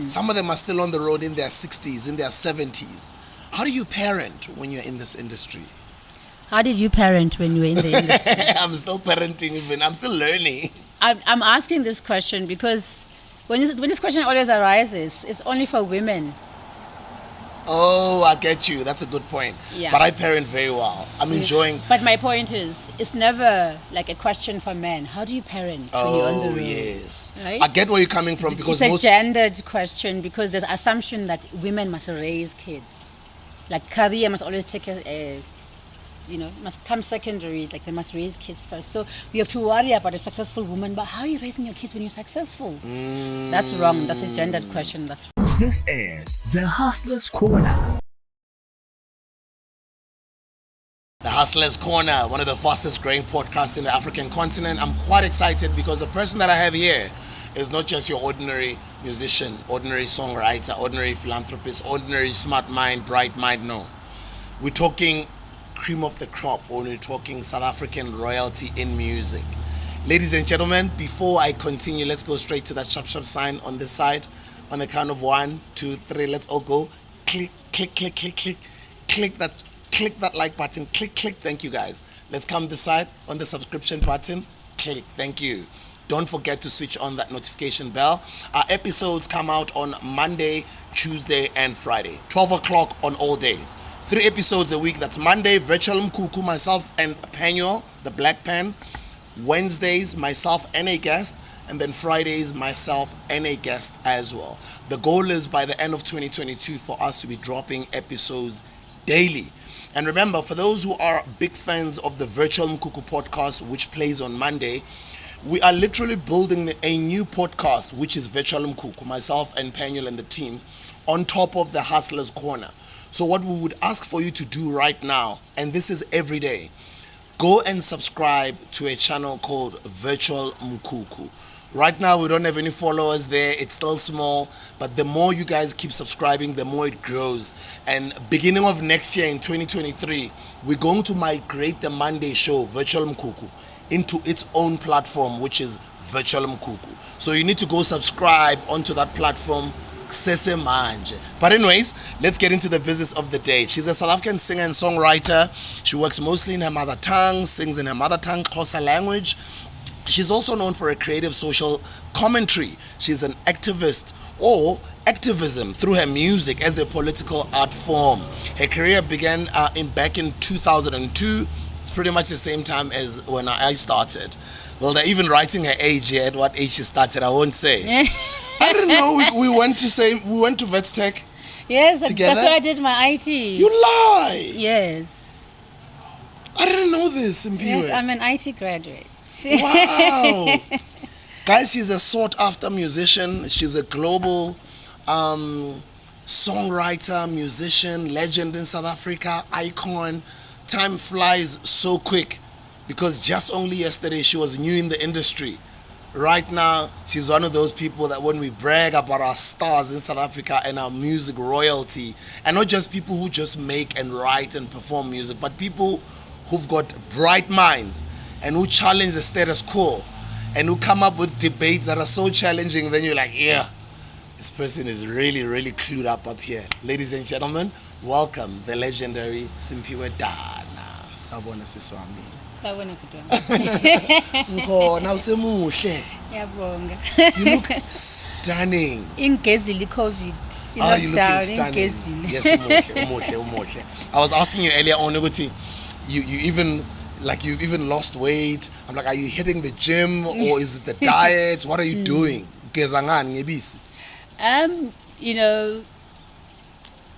Some of them are still on the road in their 60s, in their 70s. How do you parent when you're in this industry? How did you parent when you were in the industry? I'm still parenting even. I'm still learning. I'm asking this question because when this question always arises, it's only for women. Oh, I get you. That's a good point. Yeah. But I parent very well. I'm enjoying. But my point is, it's never like a question for men. How do you parent when you're on the road? Yes. Right? I get where you're coming from because it's a gendered question because there's assumption that women must raise kids. Like career must always take must come secondary, like they must raise kids first. So we have to worry about a successful woman, but how are you raising your kids when you're successful? That's wrong. That's a gendered question. That's wrong. This is the Hustler's Corner. The Hustler's Corner, one of the fastest growing podcasts in the African continent. I'm quite excited because the person that I have here is not just your ordinary musician, ordinary songwriter, ordinary philanthropist, ordinary smart mind, bright mind. No. We're talking cream of the crop when we're talking South African royalty in music. Ladies and gentlemen, before I continue, let's go straight to that shop sign on this side. On the count of 1, 2, 3, let's all go. Click, click, click, click, click. Click that like button. Click, click. Thank you, guys. Let's come this side on the subscription button. Click. Thank you. Don't forget to switch on that notification bell. Our episodes come out on Monday, Tuesday, and Friday. 12 o'clock on all days. 3 episodes a week. That's Monday, Virtual Mkuku, myself and Penuel, the Black Pen. Wednesdays, myself and a guest. And then Fridays, myself and a guest as well. The goal is by the end of 2022 for us to be dropping episodes daily. And remember, for those who are big fans of the Virtual Mkuku podcast, which plays on Monday, we are literally building a new podcast, which is Virtual Mkuku, myself and Penuel and the team, on top of the Hustler's Corner. So what we would ask for you to do right now, and this is every day, go and subscribe to a channel called Virtual Mkuku. Right now, we don't have any followers there. It's still small, but the more you guys keep subscribing, the more it grows. And beginning of next year in 2023, we're going to migrate the Monday show, Virtual Mkuku, into its own platform, which is Virtual Mkuku. So you need to go subscribe onto that platform. But anyways, let's get into the business of the day. She's a South African singer and songwriter. She works mostly in her mother tongue, sings in her mother tongue, Xhosa language. She's also known for a creative social commentary. She's an activist or activism through her music as a political art form. Her career began back in 2002. It's pretty much the same time as when I started. Well, they're even writing her age here, at what age she started, I won't say. I didn't know we went to Vets Tech. Yes, together. That's where I did my IT. You lie. Yes. I didn't know this, Simphiwe. Yes, I'm an IT graduate. Wow. Guys, she's a sought after musician. She's a global songwriter, musician, legend in South Africa, icon. Time flies so quick because just only yesterday she was new in the industry. Right now, she's one of those people that when we brag about our stars in South Africa and our music royalty, and not just people who just make and write and perform music, but people who've got bright minds and who challenge the status quo and who come up with debates that are so challenging, then you're like, yeah, this person is really, really clued up here. Ladies and gentlemen, welcome the legendary Simphiwe Dana. Sabona siswami. Sabona kutwa. Ngona usemuhle. Yabonga. You look stunning. Ingezile COVID. Oh, you looking stunning. Yes, umuhle. I was asking you earlier on, you even like you've even lost weight. I'm like, are you hitting the gym or is it the diet? What are you doing?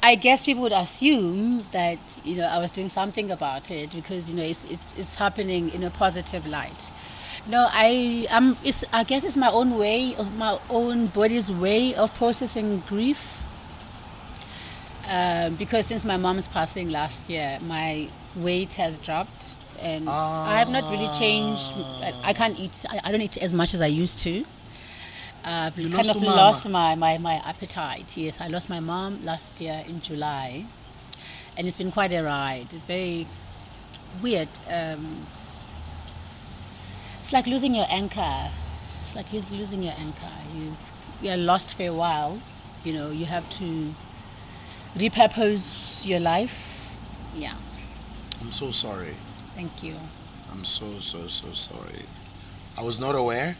I guess people would assume that I was doing something about it because it's happening in a positive light. I guess it's my own way, my own body's way of processing grief. Because since my mom's passing last year, my weight has dropped. And I have not really changed. I can't eat. I don't eat as much as I used to. I've lost my appetite. Yes, I lost my mom last year in July, and it's been quite a ride. Very weird. It's like losing your anchor. You are lost for a while, you have to repurpose your life. Yeah. I'm so sorry. Thank you. I'm so sorry. I was not aware.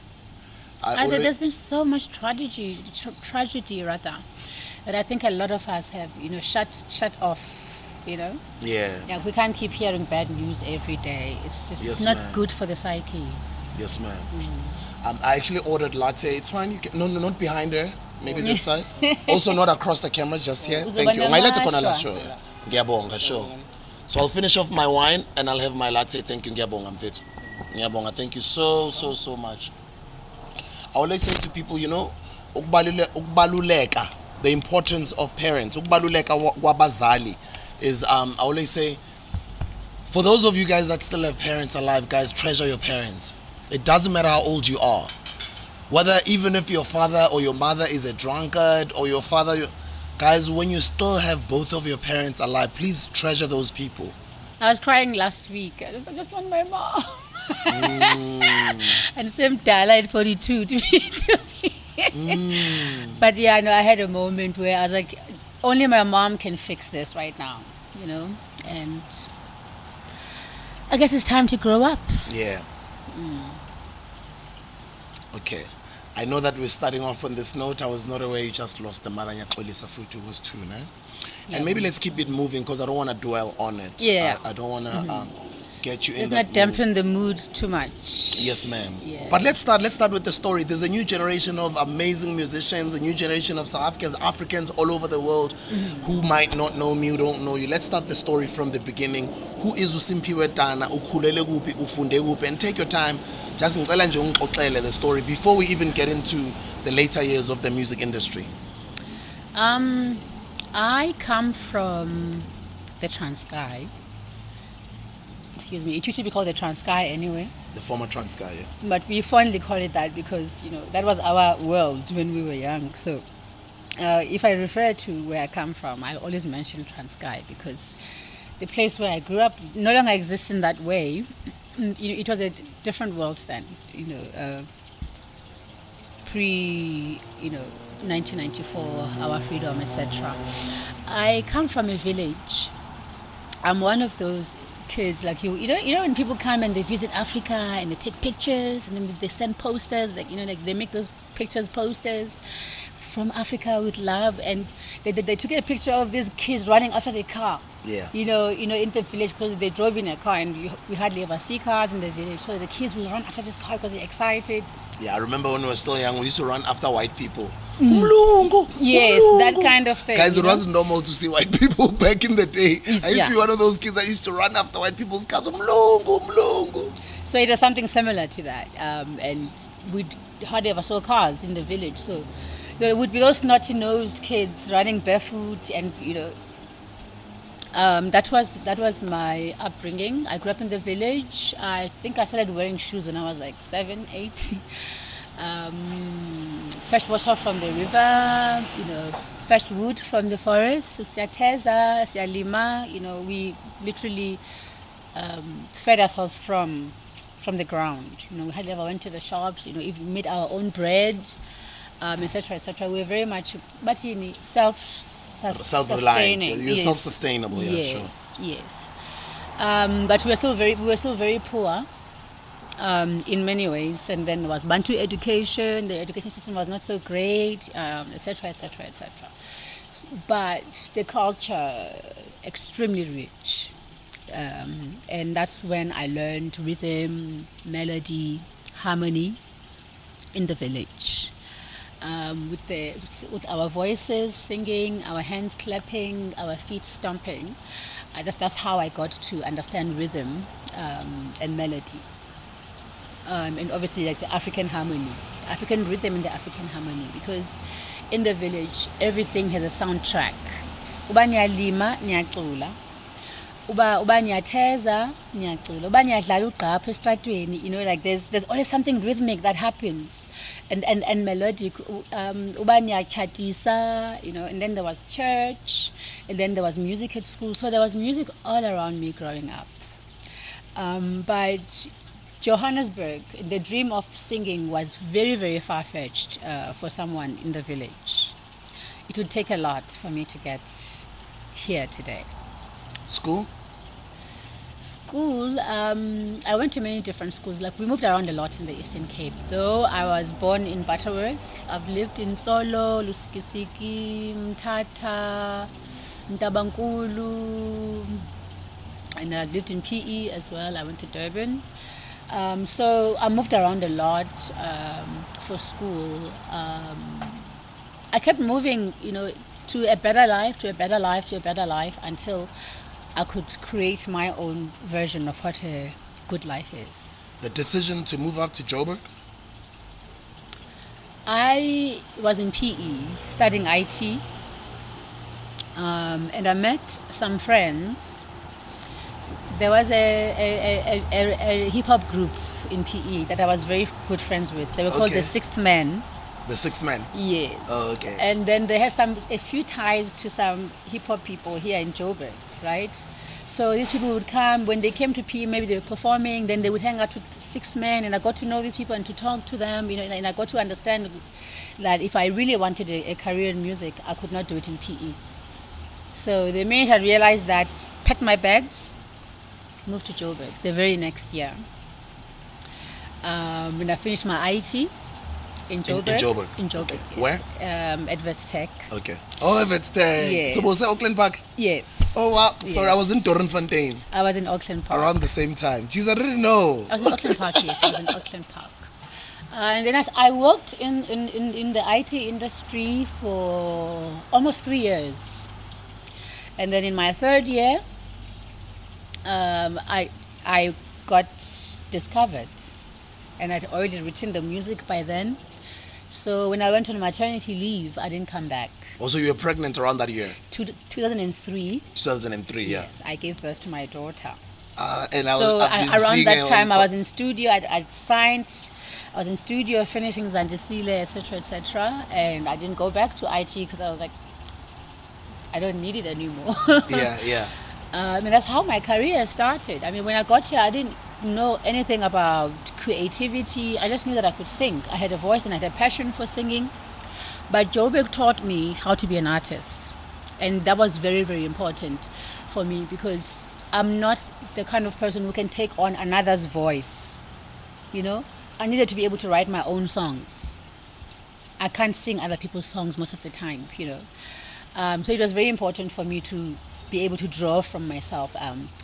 There's been so much tragedy rather, that I think a lot of us have, shut off. Yeah. Yeah, we can't keep hearing bad news every day. It's just Yes, it's not ma'am. good for the psyche. Yes, ma'am. I actually ordered latte. It's fine. You can, no, not behind her. Maybe this side. Also not across the camera, just here. Thank you. My latte kona la show. Ngiyabonga, sure. So I'll finish off my wine and I'll have my latte. Thank you, Ngiyabonga mfethu. Ngiyabonga. Thank you so much. I always say to people, ukubaluleka, the importance of parents. Ukubaluleka wabazali is I always say, for those of you guys that still have parents alive, guys, treasure your parents. It doesn't matter how old you are. Whether even if your father or your mother is a drunkard or your father, guys, when you still have both of your parents alive, please treasure those people. I was crying last week. I just want my mom. And same Dala at 42 to be. But yeah, no, I had a moment where I was like, only my mom can fix this right now, and I guess it's time to grow up. Yeah. Okay. I know that we're starting off on this note. I was not aware you just lost the mother. Nyaxolisa futhi was 2, ne? And maybe let's keep it moving because I don't want to dwell on it. Yeah. I don't want to get you in Let's that not dampen the mood too much. Yes, ma'am. Yeah. But let's start with the story. There's a new generation of amazing musicians, a new generation of South Africans all over the world who might not know me, who don't know you. Let's start the story from the beginning. Who is uSimphiwe Dana? Ukhulele kuphi? Ufunde kuphi? And take your time. Just ngicela nje ungixoxele the story before we even get into the later years of the music industry. I come from the Transkei. Excuse me, it used to be called the Transkei anyway. The former Transkei, yeah. But we fondly call it that because, that was our world when we were young. So if I refer to where I come from, I always mention Transkei because the place where I grew up no longer exists in that way. It was a different world then, pre, 1994, our freedom, etc. I come from a village. I'm one of those kids like you know when people come and they visit Africa and they take pictures and then they send posters, they make those pictures posters from Africa with love, and they took a picture of these kids running after the car. Yeah. In the village because they drove in a car and we hardly ever see cars in the village. So the kids will run after this car because they're excited. Yeah, I remember when we were still young, we used to run after white people. Umlungu, yes, umlungu. That kind of thing. Guys, it wasn't normal to see white people back in the day. I used Yeah. to be one of those kids that used to run after white people's cars. Umlungu. So it was something similar to that. And we hardly ever saw cars in the village. So there would be those naughty-nosed kids running barefoot and, that was my upbringing. I grew up in the village. I think I started wearing shoes when I was like 7, 8. Fresh water from the river, fresh wood from the forest. Siyateza, siyalima. We literally fed ourselves from the ground. We hardly ever went to the shops. We made our own bread, etc., etc. We were very much, but self-reliant. You're self-sustainable. Yeah, yes, sure. Yes. But we were still very poor. In many ways, and then there was Bantu education. The education system was not so great, etc., etc., etc. But the culture extremely rich, and that's when I learned rhythm, melody, harmony in the village. With our voices singing, our hands clapping, our feet stomping. That's how I got to understand rhythm and melody. And obviously like the African harmony, African rhythm and the African harmony, because in the village everything has a soundtrack. Uba niyalima niyacula, uba niyatheza niyacula, uba niyadlala ugqapha esitratweni, like there's always something rhythmic that happens and melodic. Uba niyachatisa, and then there was church, and then there was music at school. So there was music all around me growing up. But Johannesburg, the dream of singing was very, very far-fetched for someone in the village. It would take a lot for me to get here today. School? School, I went to many different schools. Like, we moved around a lot in the Eastern Cape. Though I was born in Butterworth, I've lived in Tsolo, Lusikisiki, Mthatha, Ntabankulu, and I've lived in PE as well. I went to Durban. So I moved around a lot for school. I kept moving, to a better life, to a better life, to a better life, until I could create my own version of what a good life is. The decision to move up to Joburg? I was in PE studying IT, and I met some friends. There was a hip-hop group in PE that I was very good friends with. They were called the Sixth Men. The Sixth Men? Yes. Oh, okay. And then they had a few ties to some hip-hop people here in Joburg, right? So these people would come, when they came to PE, maybe they were performing, then they would hang out with Sixth Men, and I got to know these people and to talk to them, and I got to understand that if I really wanted a career in music, I could not do it in PE. So the minute I realized that, packed my bags, moved to Joburg the very next year. When I finished my IT in Joburg. In Joburg. Okay. Yes. Where? At Tech. Okay. Oh, Tech. Yes. So was it Auckland Park? Yes. Oh, wow. Yes. Sorry, I was in Doornfontein. I was in Auckland Park. Around the same time. Jeez, I didn't know. I was in Auckland Park, yes. I was in Auckland Park. And then I worked in the IT industry for almost 3 years. And then in my third year, I got discovered, and I'd already written the music by then. So when I went on maternity leave, I didn't come back. Also, you were pregnant around that year? 2003. 2003, yeah. Yes, I gave birth to my daughter. And around that time, I was in studio. I'd signed. I was in studio finishing Zandisile, etc., etc., and I didn't go back to IT because I was like, I don't need it anymore. Yeah. And that's how my career started. I mean, when I got here, I didn't know anything about creativity. I just knew that I could sing. I had a voice and I had a passion for singing. But Joburg taught me how to be an artist. And that was very, very important for me because I'm not the kind of person who can take on another's voice. I needed to be able to write my own songs. I can't sing other people's songs most of the time, So it was very important for me to be able to draw from myself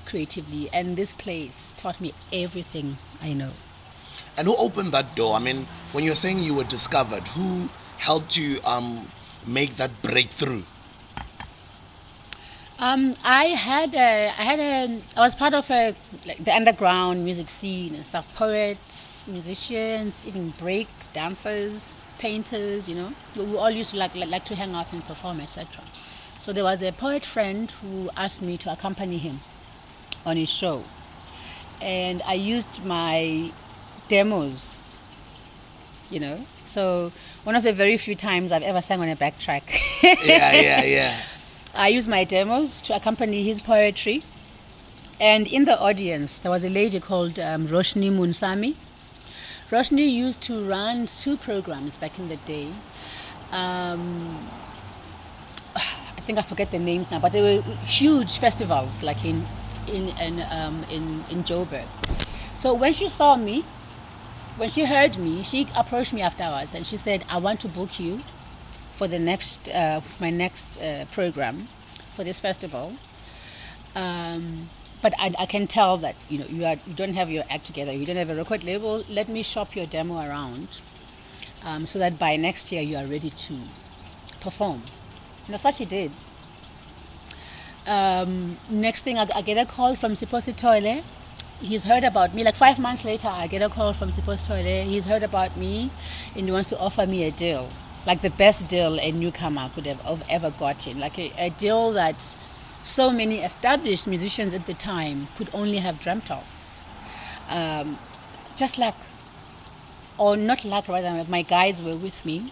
creatively. And this place taught me everything I know. And who opened that door? I mean, when you're saying you were discovered, who helped you make that breakthrough? I was part of the underground music scene and stuff. Poets, musicians, even break dancers, painters. We all used to like to hang out and perform, etc. So there was a poet friend who asked me to accompany him on his show, and I used my demos. So one of the very few times I've ever sang on a backtrack. Yeah. I used my demos to accompany his poetry. And in the audience, there was a lady called Roshni Munsami. Roshni used to run 2 programs back in the day. I think I forget the names now, but they were huge festivals, like in Joburg. So when she saw me, when she heard me, she approached me afterwards and she said, "I want to book you for the next my next program for this festival, but I can tell that you don't have your act together, you don't have a record label. Let me shop your demo around, so that by next year you are ready to perform." And that's what she did. Next thing, I get a call from Sipho. He's heard about me. Like 5 months later, I get a call from Sipho. He's heard about me, and he wants to offer me a deal. Like the best deal a newcomer could have ever gotten. Like a deal that so many established musicians at the time could only have dreamt of. Just luck. Or not luck, rather, my guys were with me.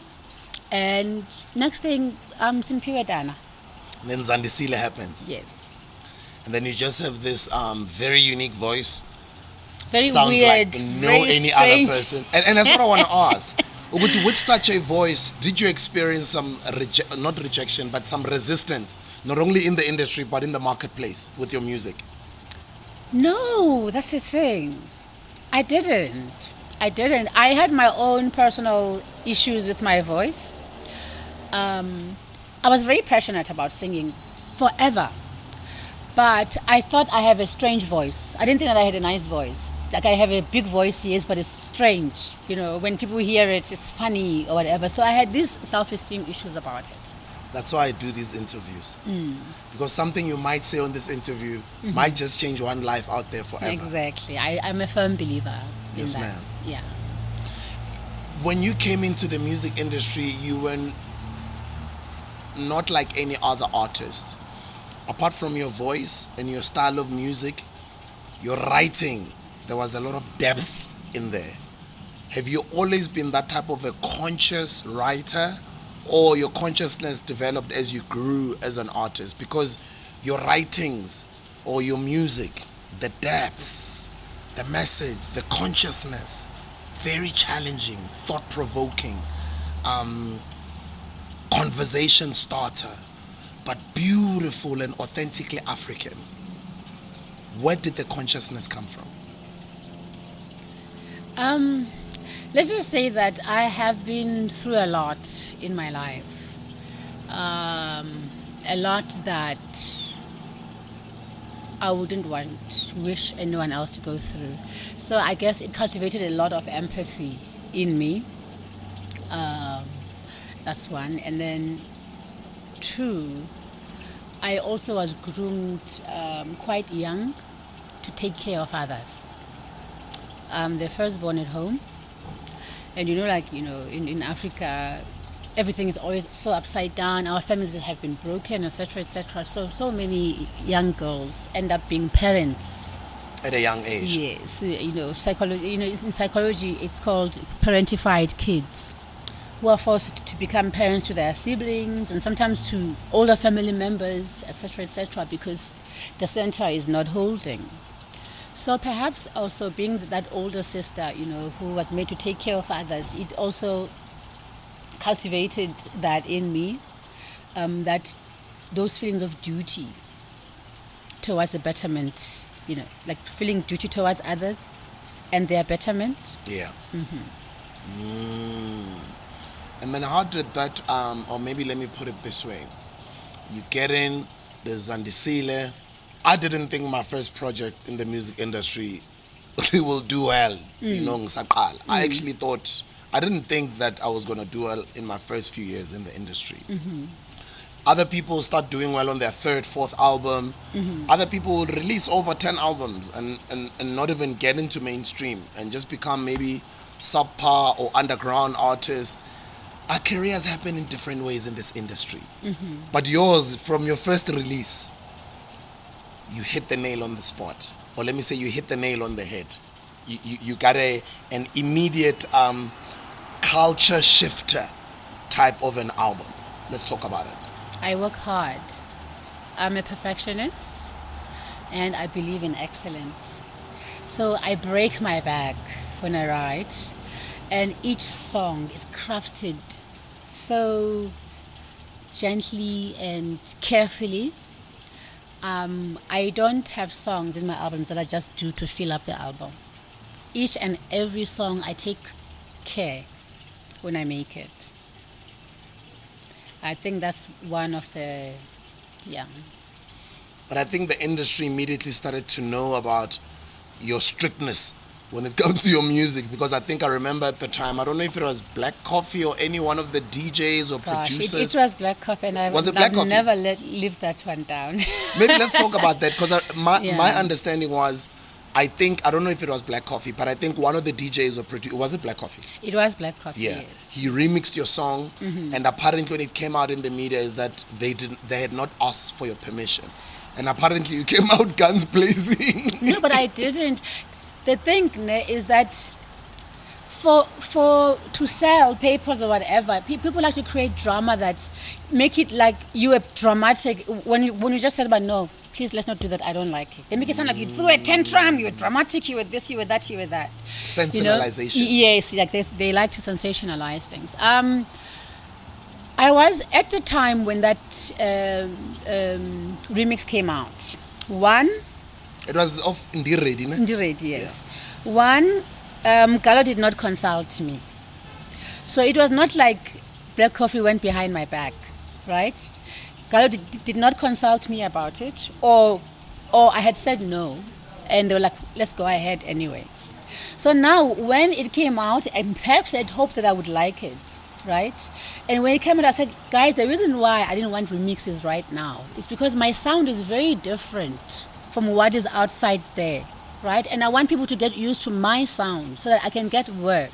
And next thing, Simphiwe Dana. And then Zandisile happens. Yes. And then you just have this very unique voice. very sounds weird, like no very any strange. other person. And that's what I want to ask. With such a voice, did you experience some, not rejection, but some resistance, not only in the industry, but in the marketplace with your music? No, that's the thing. I didn't. I had my own personal issues with my voice. I was very passionate about singing forever. But I thought I have a strange voice. I didn't think that I had a nice voice. Like I have a big voice, yes, but it's strange. You know, when people hear it, it's funny or whatever. So I had these self-esteem issues about it. That's why I do these interviews. Because something you might say on this interview might just change one life out there forever. Exactly. I'm a firm believer in Yes, that. ma'am. Yeah. When you came into the music industry, you were not like any other artist. Apart from your voice and your style of music, your writing, there was a lot of depth in there. Have you always been that type of a conscious writer, or your consciousness developed as you grew as an artist? Because your writings or your music, the depth, the message, the consciousness, very challenging, thought-provoking, conversation starter, but beautiful and authentically African. Where did the consciousness come from? Let's just say that I have been through a lot in my life. A lot that I wouldn't wish anyone else to go through. So I guess it cultivated a lot of empathy in me. That's one. And then two, I also was groomed quite young to take care of others. The firstborn at home. And in Africa, everything is always so upside down. Our families have been broken, etc., etc. So many young girls end up being parents At a young age. yes. Psychology. In psychology, it's called parentified kids, who are forced to become parents to their siblings and sometimes to older family members, etc., etc., because the center is not holding. So perhaps also being that older sister, who was made to take care of others, it also cultivated that in me, that those feelings of duty towards the betterment, like feeling duty towards others and their betterment. Yeah. And then how did that, or maybe let me put it this way. You get in, there's Zandisile. I didn't think my first project in the music industry will do well, ngisaqala. I actually thought, I didn't think that I was going to do well in my first few years in the industry. Other people start doing well on their third, fourth album. Other people will release over 10 albums and not even get into mainstream and just become maybe subpar or underground artists. Our careers happen in different ways in this industry. But yours, from your first release, you hit the nail on the spot. Or let me say you hit the nail on the head. You got an immediate culture shifter type of an album. Let's talk about it. I work hard. I'm a perfectionist and I believe in excellence. So I break my back when I write, and each song is crafted so gently and carefully. I don't have songs in my albums that I just do to fill up the album. Each and every song I take care when I make it. I think that's one of the, But I think the industry immediately started to know about your strictness when it comes to your music, because I think I remember at the time, I don't know if it was Black Coffee or any one of the DJs or producers. It was Black Coffee, and I've never lived that one down. Maybe let's talk about that, because my understanding was, I don't know if it was Black Coffee, but I think one of the DJs or producers, was it Black Coffee? It was Black Coffee, yeah. Yes. He remixed your song, and apparently when it came out in the media is that they had not asked for your permission. And apparently you came out guns blazing. No, but I didn't. The thing is that for to sell papers or whatever, people like to create drama that make it like you are dramatic when you just said about no, please let's not do that, I don't like it. They make it sound like you threw a tantrum, you were dramatic, you were this, you were that, you were that. Sensationalization. Yes, like they like to sensationalize things. I was at the time when that remix came out. One, it was of Ndiredi, ne? Ndiredi, yes. Yeah. One, Galo did not consult me. So it was not like Black Coffee went behind my back, right? Galo did not consult me about it, or I had said no, and they were like, let's go ahead anyways. So now when it came out, and perhaps I'd hoped that I would like it, right? And when it came out, I said, guys, the reason why I didn't want remixes right now is because my sound is very different from what is outside there, right? And I want people to get used to my sound so that I can get work.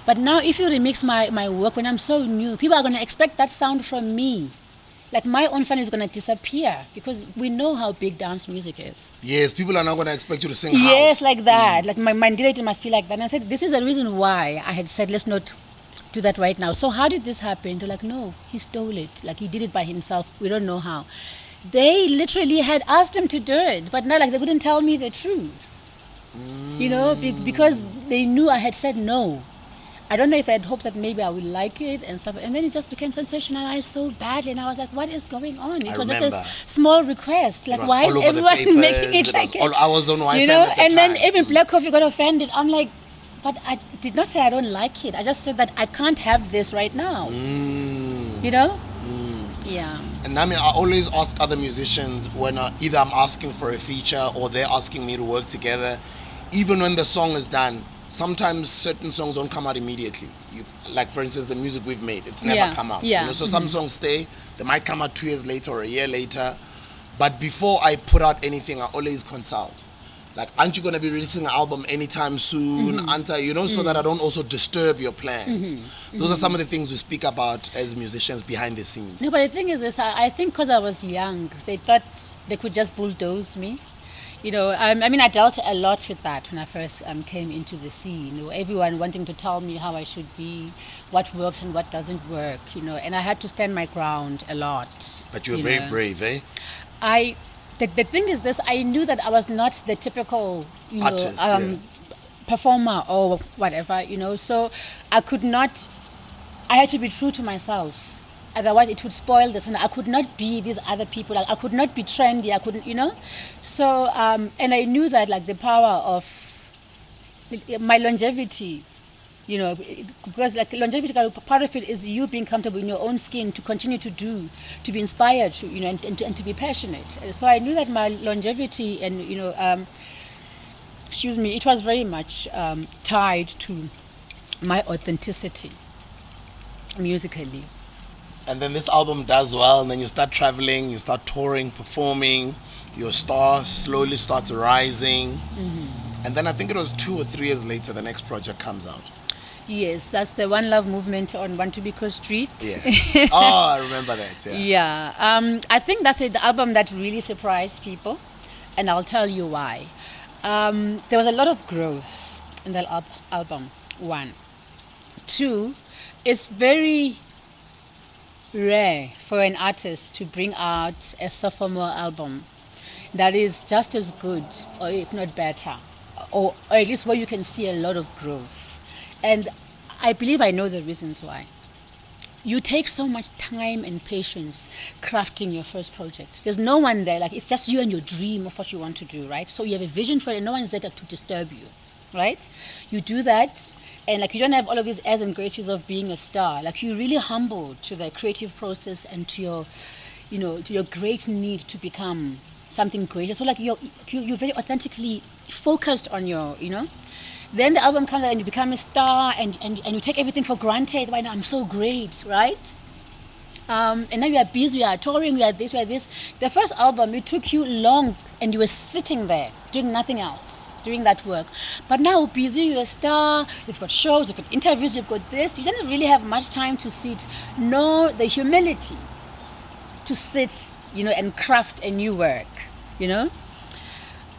But now if you remix my work when I'm so new, people are going to expect that sound from me. Like my own sound is going to disappear because we know how big dance music is. Yes, people are not going to expect you to sing house. Yes, like that. Like my director must be like that. And I said, this is the reason why I had said, let's not do that right now. So how did this happen? They're like, no, he stole it. Like he did it by himself. We don't know how. They literally had asked him to do it, but not like they couldn't tell me the truth. You know, because they knew I had said no. I don't know if I had hoped that maybe I would like it and stuff. And then it just became sensationalized so badly. And I was like, what is going on? It was just a small request. Like, why is everyone making it like it? I was on Wi-Fi, you know, at the and time. Then even Black Coffee got offended. I'm like, but I did not say I don't like it. I just said that I can't have this right now. You know? Yeah. And I mean, I always ask other musicians when either I'm asking for a feature or they're asking me to work together, even when the song is done, sometimes certain songs don't come out immediately. Like for instance, the music we've made, it's never come out. Yeah. You know? So some songs stay, they might come out 2 years later or a year later. But before I put out anything, I always consult. Like, aren't you going to be releasing an album anytime soon? You know, so that I don't also disturb your plans. Those are some of the things we speak about as musicians behind the scenes. No, but the thing is this, I think because I was young, they thought they could just bulldoze me. You know, I mean, I dealt a lot with that when I first came into the scene. You know, everyone wanting to tell me how I should be, what works and what doesn't work, you know, and I had to stand my ground a lot. But you were very brave, eh? The thing is this, I knew that I was not the typical, artist, performer or whatever, you know, so I had to be true to myself. Otherwise it would spoil this, and I could not be these other people. I could not be trendy, I couldn't, you know. So, and I knew that like the power of my longevity, you know, because like longevity, part of it is you being comfortable in your own skin to continue to do, to be inspired, to, you know, and to be passionate. So I knew that my longevity and, you know, it was very much tied to my authenticity musically. And then this album does well, and then you start traveling, you start touring, performing, your star slowly starts rising. And then I think it was 2 or 3 years later, the next project comes out. Yes, that's the One Love movement on One Tobacco Street. Yeah. Oh, I remember that. Yeah. Yeah. I think that's the album that really surprised people, and I'll tell you why. There was a lot of growth in that album. 1. 2, it's very rare for an artist to bring out a sophomore album that is just as good, or if not better, or at least where you can see a lot of growth. And I believe I know the reasons why. You take so much time and patience crafting your first project. There's no one there, like it's just you and your dream of what you want to do, right? So you have a vision for it and no one's there to disturb you, right? You do that, and like you don't have all of these airs and graces of being a star. Like you're really humble to the creative process and to your, you know, to your great need to become something greater. So like you're very authentically focused on your, you know. Then the album comes out and you become a star, and you take everything for granted. Why now I'm so great, right? And now you are busy, you are touring, you are this, you are this. The first album, it took you long, and you were sitting there doing nothing else, doing that work. But now busy, you're a star, you've got shows, you've got interviews, you've got this. You don't really have much time to sit, nor the humility to sit, you know, and craft a new work, you know.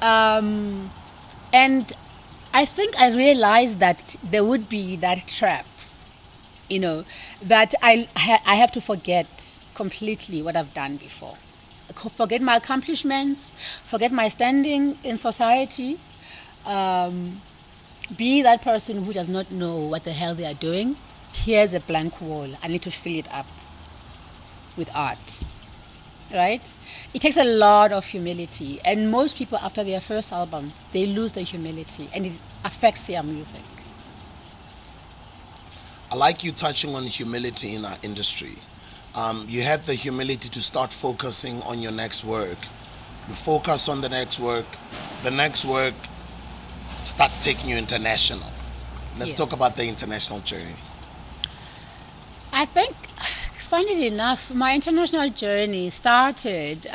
And I think I realized that there would be that trap, that I have to forget completely what I've done before. Forget my accomplishments, forget my standing in society, be that person who does not know what the hell they are doing. Here's a blank wall. I need to fill it up with art. Right? It takes a lot of humility. And most people, after their first album, they lose their humility and it affects their music. I like you touching on humility in our industry. You had the humility to start focusing on your next work. You focus on the next work starts taking you international. Let's talk about the international journey. I think, funnily enough, my international journey started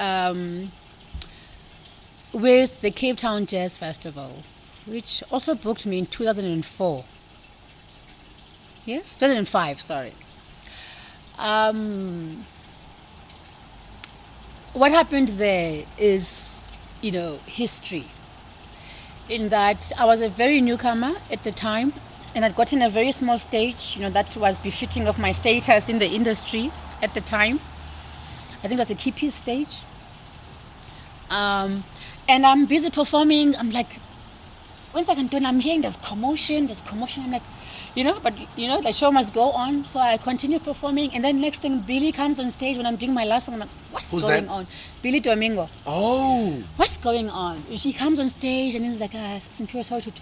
with the Cape Town Jazz Festival, which also booked me in 2004. Yes, 2005, sorry. What happened there is, history. In that I was a very newcomer at the time, and I'd gotten a very small stage, that was befitting of my status in the industry at the time. I think it was a key-piece stage. And I'm busy performing. I'm like, when's I can do it? I'm hearing there's commotion. I'm like, the show must go on. So I continue performing. And then next thing, Billy comes on stage when I'm doing my last song. I'm like, what's going on? Billy Domingo. Oh. What's going on? He comes on stage and he's like, Simphiwe, sorry to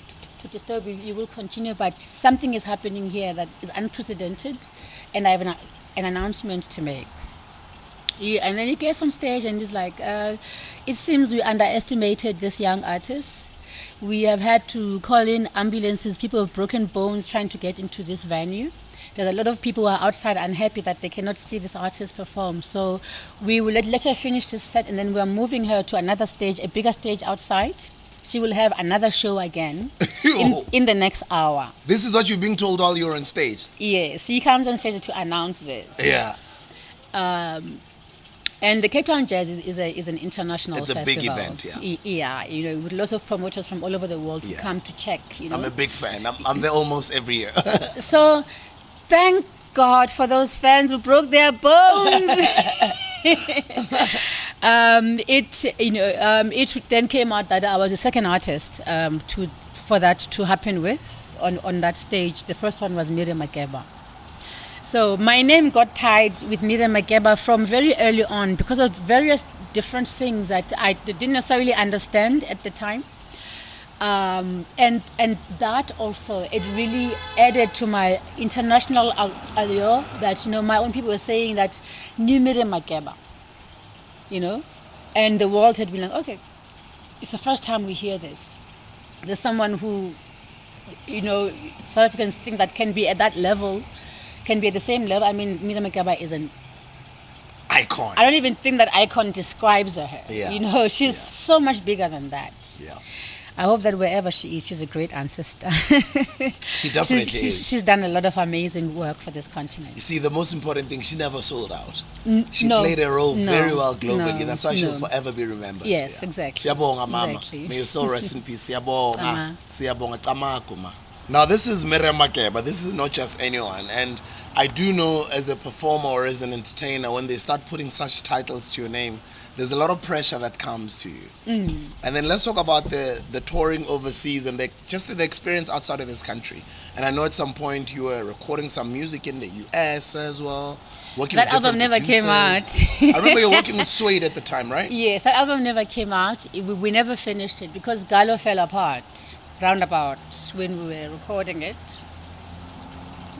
disturb you. You will continue, but something is happening here that is unprecedented. And I have an announcement to make. And then he gets on stage and he's like, it seems we underestimated this young artist. We have had to call in ambulances, people with broken bones trying to get into this venue. There's a lot of people who are outside unhappy that they cannot see this artist perform. So we will let her finish this set, and then we're moving her to another stage, a bigger stage outside. She will have another show again in the next hour. This is what you're being told while you're on stage? Yes, he comes on stage to announce this. Yeah. And the Cape Town Jazz is an international festival. It's a big event, yeah. Yeah, with lots of promoters from all over the world who come to check, I'm a big fan. I'm there almost every year. So, thank God for those fans who broke their bones. It then came out that I was the second artist for that to happen with on that stage. The first one was Miriam Makeba. So my name got tied with Miriam Makeba from very early on because of various different things that I didn't necessarily understand at the time. And that also, it really added to my international allure that, my own people were saying that new Miriam Makeba, and the world had been like, okay, it's the first time we hear this. There's someone who, South Africans think that can be at that level, can be at the same level. I mean, Miriam Makeba is an icon. I don't even think that icon describes her. Yeah. She's so much bigger than that. Yeah. I hope that wherever she is, she's a great ancestor. She definitely is. She's done a lot of amazing work for this continent. You see, the most important thing, she never sold out. She played a role very well globally. That's why she'll forever be remembered. Yes, exactly. Siyabonga, Mama. Exactly. May your soul rest in peace. Siyabonga. Siyabonga. Tamakuma. Now, this is Miriam Makeba. This is not just anyone. And I do know, as a performer or as an entertainer, when they start putting such titles to your name, there's a lot of pressure that comes to you. And then let's talk about the touring overseas and just the experience outside of this country. And I know at some point you were recording some music in the US as well. That album never came out. I remember you were working with Suede at the time, right? Yes, that album never came out. We never finished it because Gallo fell apart roundabout when we were recording it.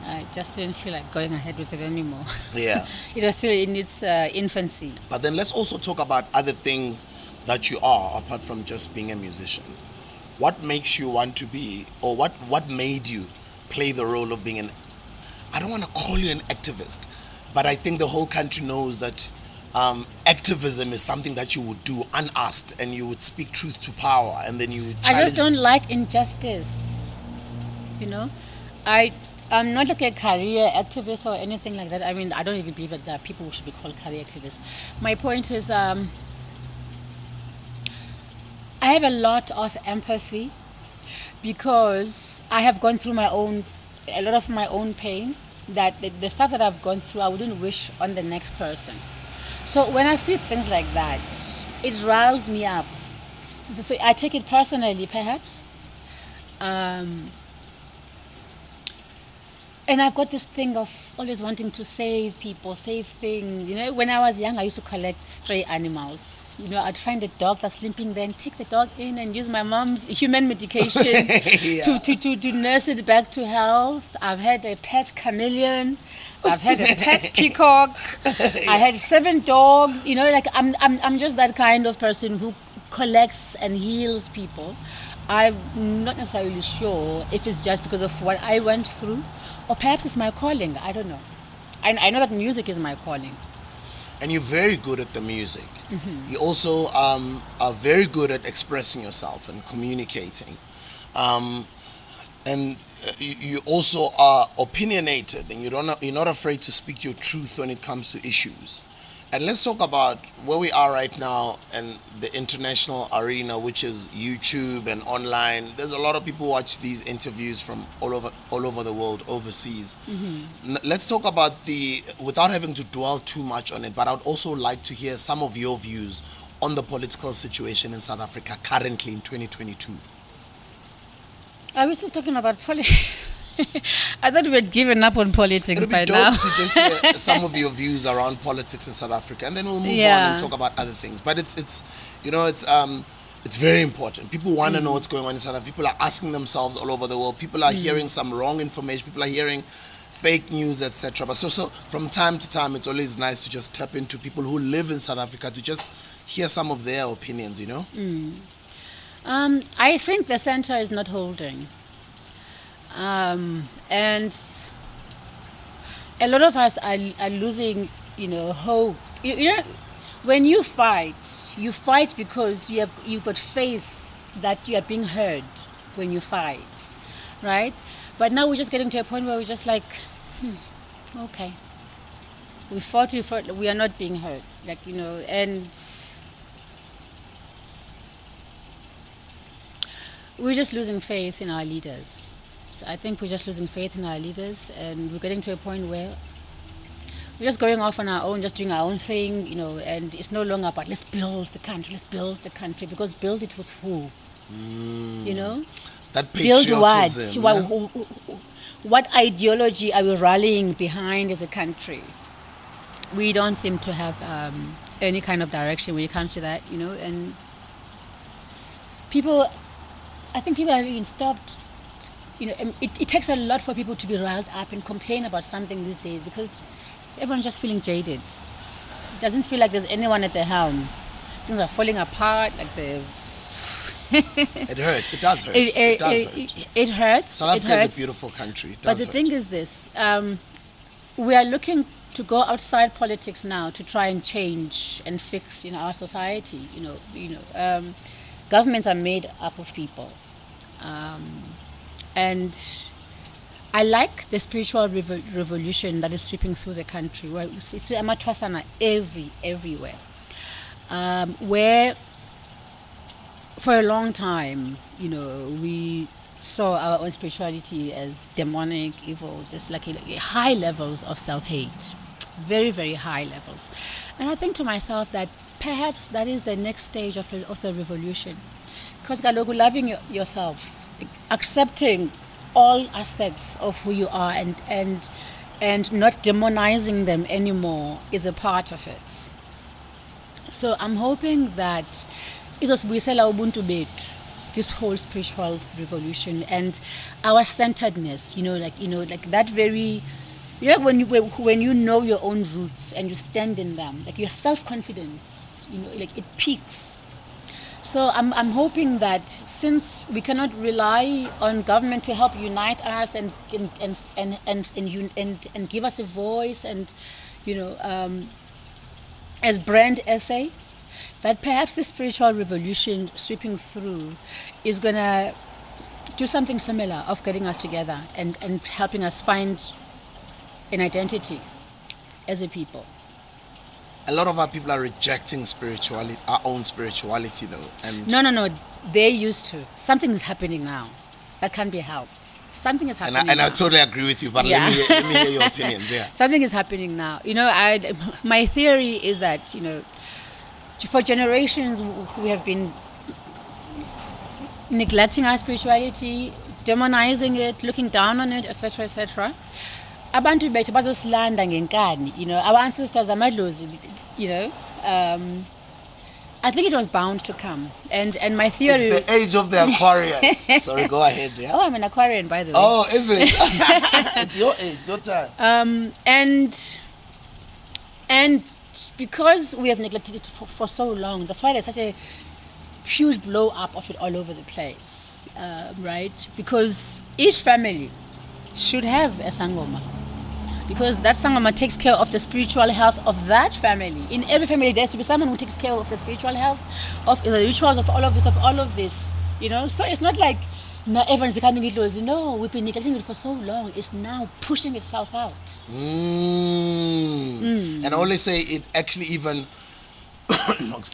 I just didn't feel like going ahead with it anymore. Yeah. It was still in its infancy. But then let's also talk about other things that you are, apart from just being a musician. What makes you want to be, or what made you play the role of being I don't want to call you an activist, but I think the whole country knows that activism is something that you would do unasked, and you would speak truth to power, and then you would challenge. I just don't like injustice, I'm not like a career activist or anything like that. I mean, I don't even believe that there are people who should be called career activists. My point is, I have a lot of empathy because I have gone through a lot of my own pain, that the stuff that I've gone through, I wouldn't wish on the next person. So when I see things like that, it riles me up. So I take it personally, perhaps. And I've got this thing of always wanting to save people, save things. You know, when I was young, I used to collect stray animals. You know, I'd find a dog that's limping there and take the dog in and use my mom's human medication to nurse it back to health. I've had a pet chameleon. I've had a pet peacock. I had 7 dogs. You know, like I'm just that kind of person who collects and heals people. I'm not necessarily sure if it's just because of what I went through, or perhaps it's my calling. I don't know. I know that music is my calling. And you're very good at the music. Mm-hmm. You also are very good at expressing yourself and communicating. And you also are opinionated, and you're not afraid to speak your truth when it comes to issues. And let's talk about where we are right now in the international arena, which is YouTube and online. There's a lot of people watch these interviews from all over the world, overseas. Mm-hmm. Let's talk about without having to dwell too much on it, but I'd also like to hear some of your views on the political situation in South Africa currently in 2022. Are we still talking about politics? I thought we had given up on politics by It'll be now. dope to just hear some of your views around politics in South Africa, and then we'll move on and talk about other things. But it's very important. People want to know what's going on in South Africa. People are asking themselves all over the world. People are hearing some wrong information. People are hearing fake news, etc. But so from time to time, it's always nice to just tap into people who live in South Africa to just hear some of their opinions. You know. I think the center is not holding. And a lot of us are losing, hope. You know, when you fight because you've got faith that you are being heard when you fight, right? But now we're just getting to a point where we're just like, okay, we fought, we are not being heard, and we're just losing faith in our leaders. I think we're just losing faith in our leaders, and we're getting to a point where we're just going off on our own, just doing our own thing, and it's no longer about let's build the country, because build it with who? That patriotism. Build what? Yeah? What ideology are we rallying behind as a country? We don't seem to have any kind of direction when it comes to that, and I think people have even stopped. It takes a lot for people to be riled up and complain about something these days, because everyone's just feeling jaded. It doesn't feel like there's anyone at the helm. Things are falling apart, It hurts. It does hurt. It hurts. South Africa is a beautiful country. But the thing is this: we are looking to go outside politics now to try and change and fix, our society. Governments are made up of people. And I like the spiritual revolution that is sweeping through the country, where you see Mlothswa everywhere, where for a long time, we saw our own spirituality as demonic, evil. There's like high levels of self-hate, very, very high levels. And I think to myself that perhaps that is the next stage of the revolution, because loving yourself, accepting all aspects of who you are, and not demonizing them anymore is a part of it. So I'm hoping that this whole spiritual revolution and our centeredness, like that very, when you know your own roots and you stand in them, like your self-confidence, it peaks. So I'm hoping that since we cannot rely on government to help unite us and give us a voice, and as brand essay, that perhaps the spiritual revolution sweeping through is gonna do something similar of getting us together and helping us find an identity as a people. A lot of our people are rejecting spirituality, our own spirituality, though. And No. They used to. Something is happening now. That can't be helped. Something is happening. And I now. totally agree with you. But Yeah. let me hear your opinions. Yeah. Something is happening now. My theory is that for generations we have been neglecting our spirituality, demonizing it, looking down on it, etc., etc. Abantu bethu bazosilanda ngenkani, our ancestors amadlozi, I think it was bound to come, and my theory. It's the age of the Aquarius. Sorry, go ahead. Yeah. Oh, I'm an Aquarian, by the way. Oh, is it? It's your age, it's your time. And because we have neglected it for so long, that's why there's such a huge blow up of it all over the place, right? Because each family should have a sangoma, because that sangoma takes care of the spiritual health of that family. In every family, there has to be someone who takes care of the spiritual health, of the rituals, of all of this. So it's not like now everyone's becoming idlozi. No, we've been neglecting it for so long. It's now pushing itself out. And I always say it actually even.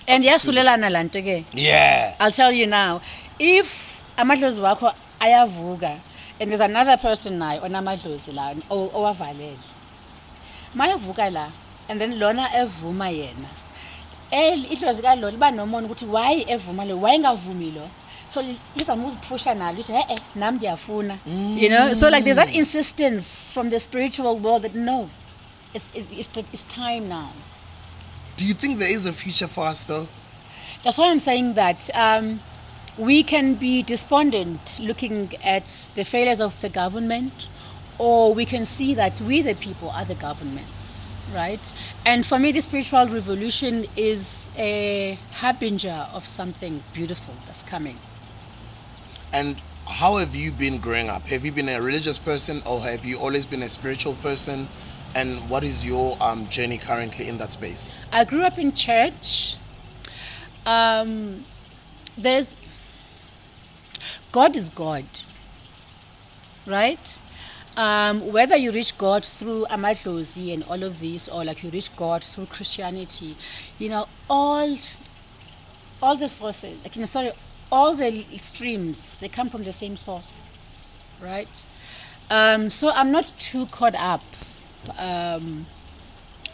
And yasulelana lanto ke. Yeah. I'll tell you now, if amadlozi wakho ayavuka, and there's another person now onamadlozi la owavalele, mayavuka la, and then lona evuma yena, idlozi kalona liba nomono ukuthi why evuma lo, why ngavumi lo. So lizamuzipusha nalo lithi nami ndiyafuna, so like there's that insistence from the spiritual world that no, it's time now. Do you think there is a future for us, though? That's why I'm saying that we can be despondent looking at the failures of the government, or we can see that we, the people, are the governments, right? And for me, the spiritual revolution is a harbinger of something beautiful that's coming. And how have you been growing up? Have you been a religious person, or have you always been a spiritual person? And what is your journey currently in that space? I grew up in church. God is God, right? Whether you reach God through amadlozi and all of these, or like you reach God through Christianity, all the sources, all the streams, they come from the same source, right? So I'm not too caught up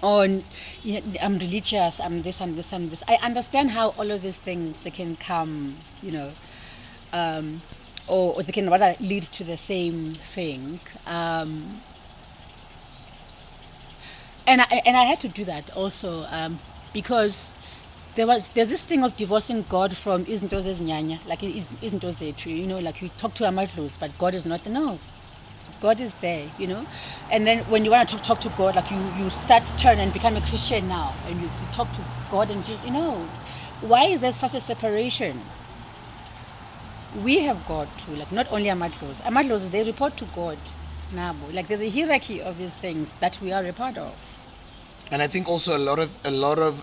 on I'm religious, I'm this and this and this. I understand how all of these things, they can come, or they can rather lead to the same thing. And I had to do that also because there's this thing of divorcing God from izinto zezinyanya, like izinto zethu, like you talk to amadlozi, but God is not. No, God is there, and then when you want to talk to God, like you turn and become a Christian now, and you talk to God, and why is there such a separation? We have God too, like not only amadlozi, they report to God now, like there's a hierarchy of these things that we are a part of. And I think also a lot of,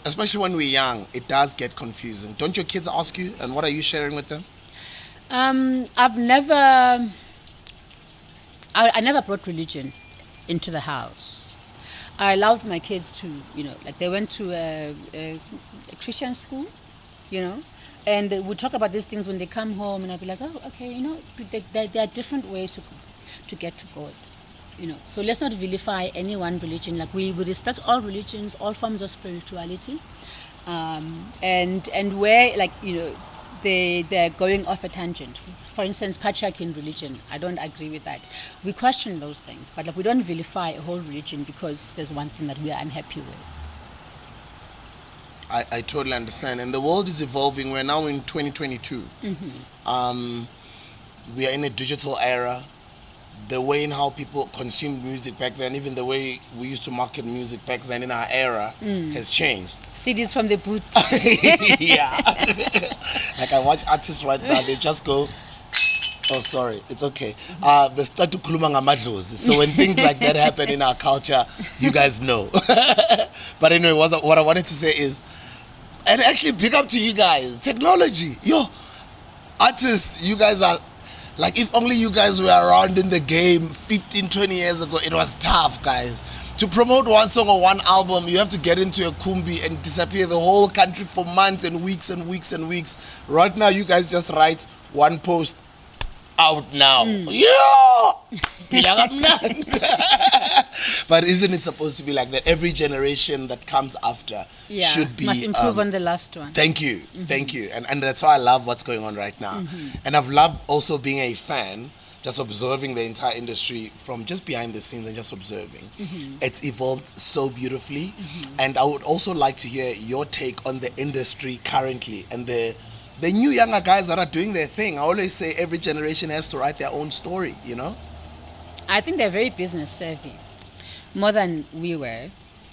especially when we're young, it does get confusing. Don't your kids ask you, and what are you sharing with them? I never brought religion into the house. I allowed my kids to, like they went to a Christian school, and they would talk about these things when they come home, and I'd be like, oh, okay, there are different ways to get to God, So let's not vilify any one religion. Like we respect all religions, all forms of spirituality, and where, like, they're going off a tangent. For instance, patriarchy in religion, I don't agree with that. We question those things, but we don't vilify a whole religion because there's one thing that we are unhappy with. I totally understand. And the world is evolving. We're now in 2022. We are in a digital era. The way in how people consume music back then, even the way we used to market music back then in our era, has changed. CDs from the boot. Yeah. Like I watch artists right now, they just go, oh, sorry, it's okay. They start to kuluma ngamadlozi. So when things like that happen in our culture, you guys know. But anyway, what I wanted to say is, and actually big up to you guys, technology. Artists, you guys are, like, if only you guys were around in the game 15, 20 years ago, it was tough, guys. To promote one song or one album, you have to get into a kumbi and disappear the whole country for months and weeks and weeks and weeks. Right now, you guys just write one post out now. Yeah! But isn't it supposed to be like that? Every generation that comes after should be... must improve on the last one. Thank you. Thank you. And that's why I love what's going on right now. And I've loved also being a fan, just observing the entire industry from just behind the scenes and just observing. It's evolved so beautifully. And I would also like to hear your take on the industry currently and the new younger guys that are doing their thing. I always say every generation has to write their own story, you know? I think they're very business savvy, more than we were.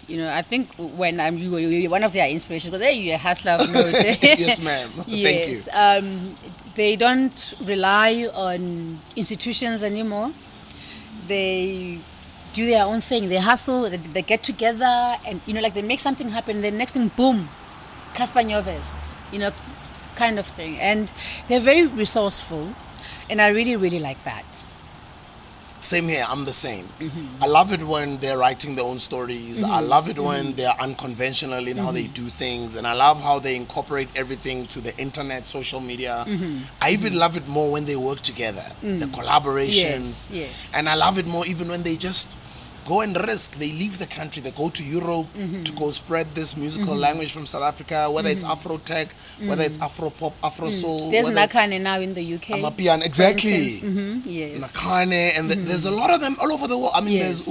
You know, I think when you were one of their inspirations, because you're a hustler of note. Yes, ma'am. Thank you. They don't rely on institutions anymore. They do their own thing. They hustle. They get together, and like they make something happen. The next thing, boom, Casper Nyovest, kind of thing. And they're very resourceful, and I really, really like that. Same here, I'm the same. I love it when they're writing their own stories. I love it when they're unconventional in how they do things. And I love how they incorporate everything to the internet, social media. I even love it more when they work together, the collaborations. Yes. And I love it more even when they just go and risk. They leave the country, they go to Europe to go spread this musical language from South Africa, whether it's Afro tech, whether it's Afro pop, Afro soul. There's Nakane now in the UK. Amapiano, exactly. Yes. Nakane, and there's a lot of them all over the world. I mean, there's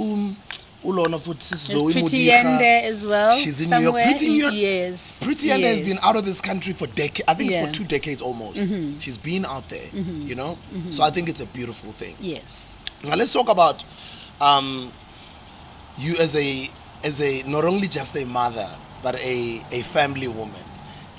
Ulona Zoe Pretty Yende as well. She's in New York. Pretty Yende has Yes. been out of this country for decades. I think for 2 decades almost. She's been out there, So I think it's a beautiful thing. Yes. Now let's talk about you as a not only just a mother but a family woman.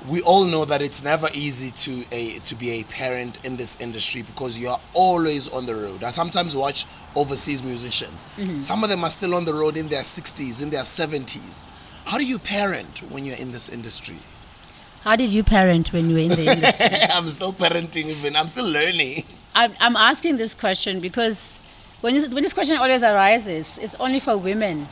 We all know that it's never easy to be a parent in this industry because you are always on the road. I sometimes watch overseas musicians. Some of them are still on the road in their 60s, in their 70s. How do you parent when you're in this industry? How did you parent when you were in the industry? I'm still parenting even. I'm still learning. I'm asking this question because when this question always arises, it's only for women.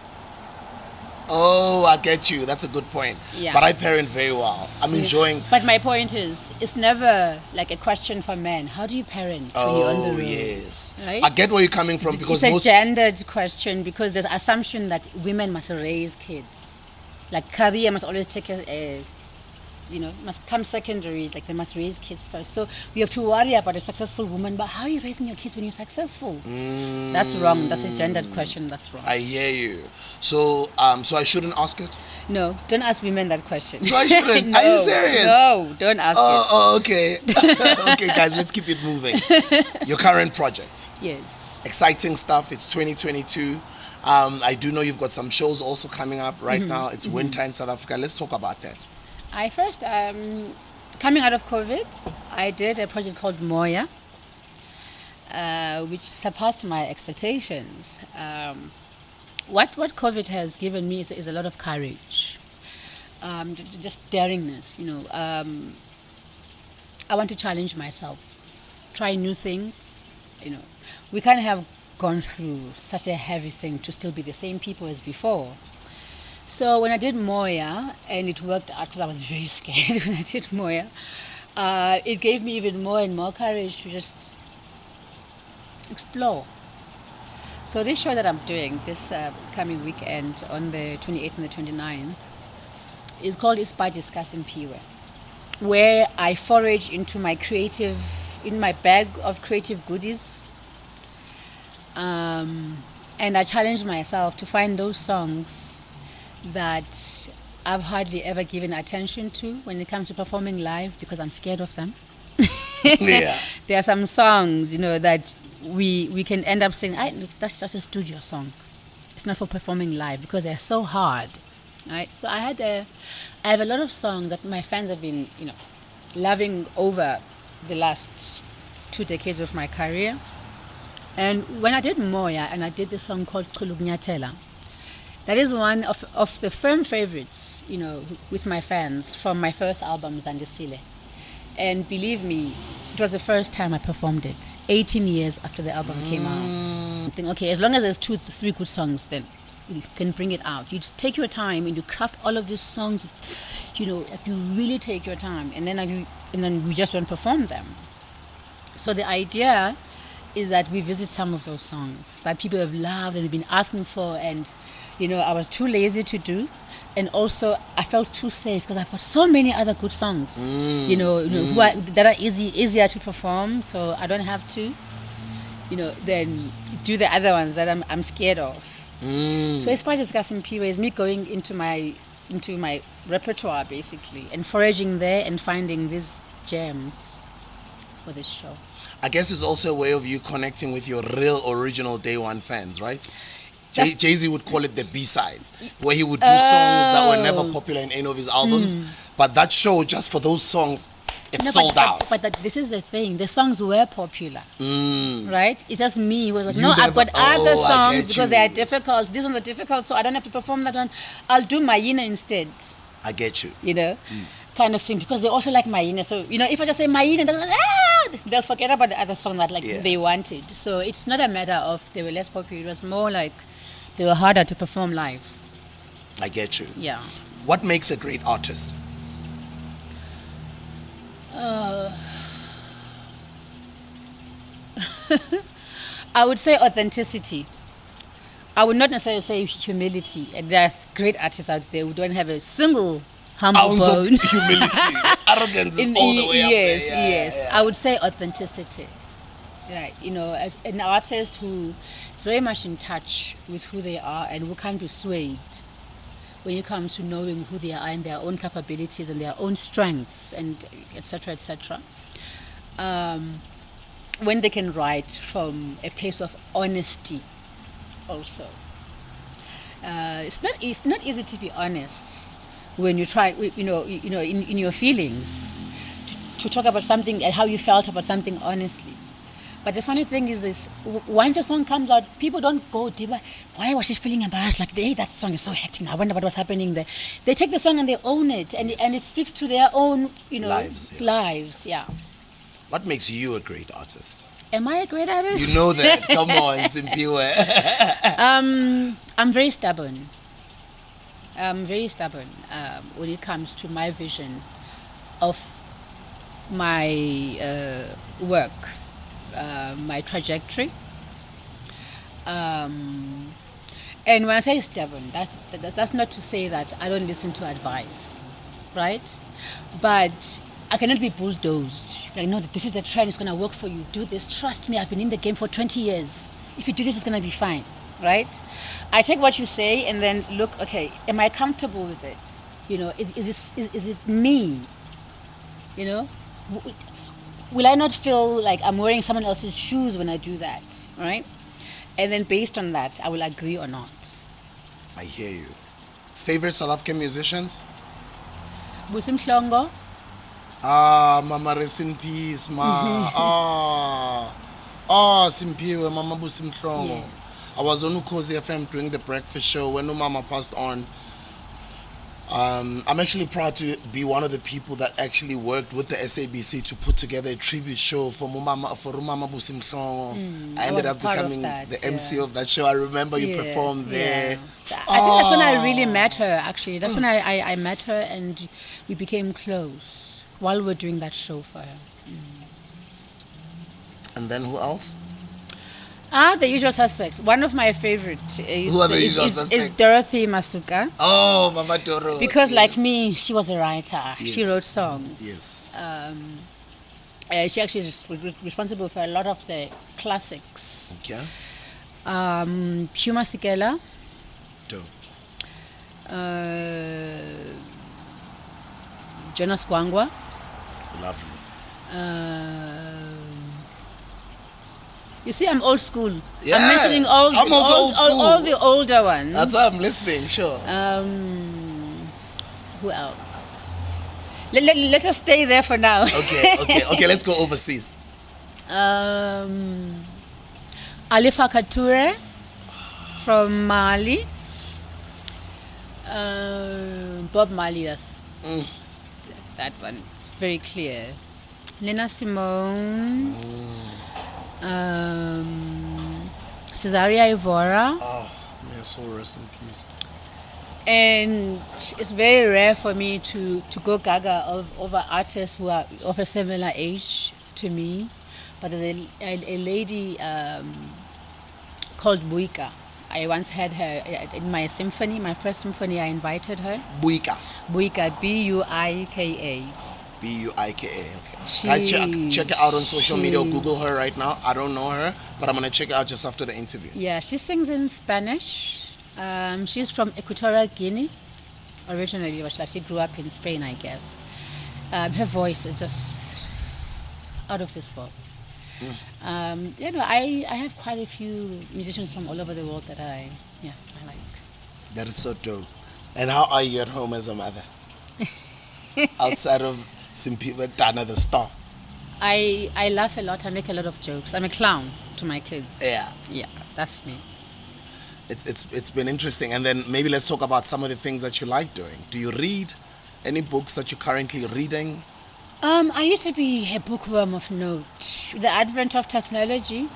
Oh, I get you. That's a good point. Yeah. But I parent very well. I'm enjoying... But my point is, it's never like a question for men. How do you parent when you're on the road? Yes. Right? I get where you're coming from because it's a gendered question because there's assumption that women must raise kids. Like career must always take must come secondary, like they must raise kids first. So we have to worry about a successful woman, but how are you raising your kids when you're successful? That's wrong. That's a gendered question. That's wrong. I hear you. So so I shouldn't ask it? No, don't ask women that question. So I shouldn't? No, are you serious? No, don't ask it. Oh, okay. Okay, guys, let's keep it moving. Your current project. Yes. Exciting stuff. It's 2022. I do know you've got some shows also coming up right now. It's winter in South Africa. Let's talk about that. I first, coming out of COVID, I did a project called Moya, which surpassed my expectations. What COVID has given me is a lot of courage, just daringness. I want to challenge myself, try new things. We can't have gone through such a heavy thing to still be the same people as before. So when I did Moya, and it worked out because I was very scared when I did Moya, it gave me even more and more courage to just explore. So this show that I'm doing this coming weekend on the 28th and the 29th is called Ispajiska Simphiwe, where I forage into my bag of creative goodies, and I challenge myself to find those songs that I've hardly ever given attention to when it comes to performing live because I'm scared of them. Yeah. There are some songs, that we can end up saying, that's just a studio song. It's not for performing live because they're so hard, right? So I have a lot of songs that my fans have been, loving over the last 2 decades of my career. And when I did Moya and I did the song called Kulugnyatela, that is one of the firm favorites, with my fans from my first album, Zandisile. And believe me, it was the first time I performed it, 18 years after the album came out. I think, okay, as long as there's 2-3 good songs, then you can bring it out. You just take your time and you craft all of these songs. You really take your time, and then we just don't perform them. So the idea is that we visit some of those songs that people have loved and have been asking for, and I was too lazy to do, and also I felt too safe because I've got so many other good songs, that are easier to perform, so I don't have to, then do the other ones that I'm scared of. So it's quite discussing Simphiwe is me going into my repertoire basically and foraging there and finding these gems for this show. I guess it's also a way of you connecting with your real original Day One fans, right? Jay-Z would call it the B-sides, where he would do songs that were never popular in any of his albums, but that show, just for those songs, sold out. But this is the thing, the songs were popular, right? It's just me who was like, I've got other songs because they are difficult. These ones are difficult, so I don't have to perform that one. I'll do Mayina instead. I get you. Kind of thing, because they also like Mayina. So, if I just say Mayina, they'll forget about the other song that they wanted. So it's not a matter of they were less popular. It was more like they were harder to perform live. I get you. Yeah. What makes a great artist? I would say authenticity. I would not necessarily say humility. And there's great artists out there who don't have a single humble bone. Of humility. Arrogance is all the way up there. Yes. I would say authenticity. Right. As an artist who is very much in touch with who they are and who can't be swayed when it comes to knowing who they are and their own capabilities and their own strengths and etc. etc. When they can write from a place of honesty also. It's not easy to be honest when you try, in your feelings, to talk about something and how you felt about something honestly. But the funny thing is this, once a song comes out, people don't go deeper. Why was she feeling embarrassed? Like, hey, that song is so hectic. I wonder what was happening there. They take the song and they own it, and it speaks to their own, lives. Yeah. What makes you a great artist? Am I a great artist? You know that. Come on, Simphiwe. I'm very stubborn. When it comes to my vision of my work, my trajectory. And when I say stubborn, that's not to say that I don't listen to advice, right? But I cannot be bulldozed. This is the trend, it's going to work for you. Do this. Trust me, I've been in the game for 20 years. If you do this, it's going to be fine, right? I take what you say and then look, okay, am I comfortable with it? Is it me? Will I not feel like I'm wearing someone else's shoes when I do that, right? And then based on that, I will agree or not. I hear you. Favorite South African musicians? Busim Mhlongo. Mama, rest in peace, ma. Simphiwe, Mama Busim Mhlongo. Yes. I was on Ukhozi FM doing the breakfast show when Mama passed on. I'm actually proud to be one of the people that actually worked with the SABC to put together a tribute show for Mama Busim Mhlongo. I ended up becoming the MC of that show. I remember you performed there. I think that's when I really met her, actually. That's when I met her and we became close while we were doing that show for her. And then who else? The Usual Suspects. One of my favorites is Dorothy Masuka. Oh, Mama Doro. Because like me, she was a writer. Yes. She wrote songs. Yes. She actually is responsible for a lot of the classics. Okay. Puma Sikela. Dope. Jonas Gwangwa. Lovely. You see, I'm old school. Yeah, I'm mentioning all the older ones. That's why I'm listening, sure. Who else? Let's just stay there for now. Okay, let's go overseas. Alifa Kature from Mali. Bob Marley, that one. It's very clear. Nina Simone. Cesaria Evora. Oh, May her soul rest in peace. And it's very rare for me to go gaga over artists who are of a similar age to me. But there's a lady called Buika. I once had her in my symphony, my first symphony. I invited her. Buika. Buika, Buika. Buika. Okay. Guys, check her out on social media or Google her right now. I don't know her, but I'm gonna check her out just after the interview. Yeah, she sings in Spanish. She's from Equatorial Guinea originally, but she grew up in Spain, I guess. Her voice is just out of this world. I have quite a few musicians from all over the world that I like. That is so dope. And how are you at home as a mother? Outside of Simphiwe, Dana the star. I laugh a lot. I make a lot of jokes. I'm a clown to my kids. Yeah, that's me. It's been interesting. And then maybe let's talk about some of the things that you like doing. Do you read any books that you're currently reading? I used to be a bookworm of note. The advent of technology,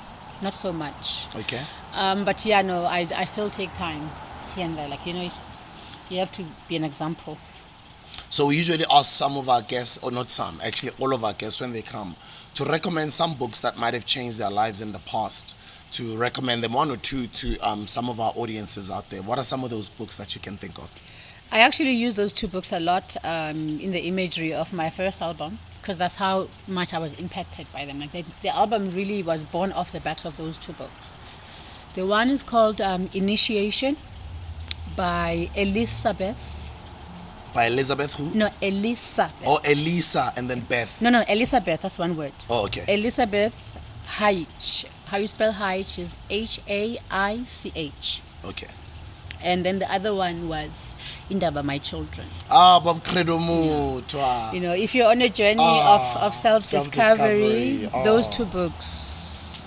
not so much. Okay. But yeah, no, I still take time here and there. You have to be an example. So we usually ask some of our guests, or not some, actually all of our guests when they come, to recommend some books that might have changed their lives in the past, to recommend them one or two to some of our audiences out there. What are some of those books that you can think of? I actually use those two books a lot in the imagery of my first album, because that's how much I was impacted by them. The album really was born off the backs of those two books. The one is called Initiation by Elizabeth. By Elizabeth who? No, Elizabeth. Oh, Elisa and then Beth. No, Elizabeth, that's one word. Oh, okay. Elizabeth Haich. How you spell Haich is Haich. Okay. And then the other one was Indaba My Children. Bob Credo Mu. If you're on a journey of self-discovery, those two books.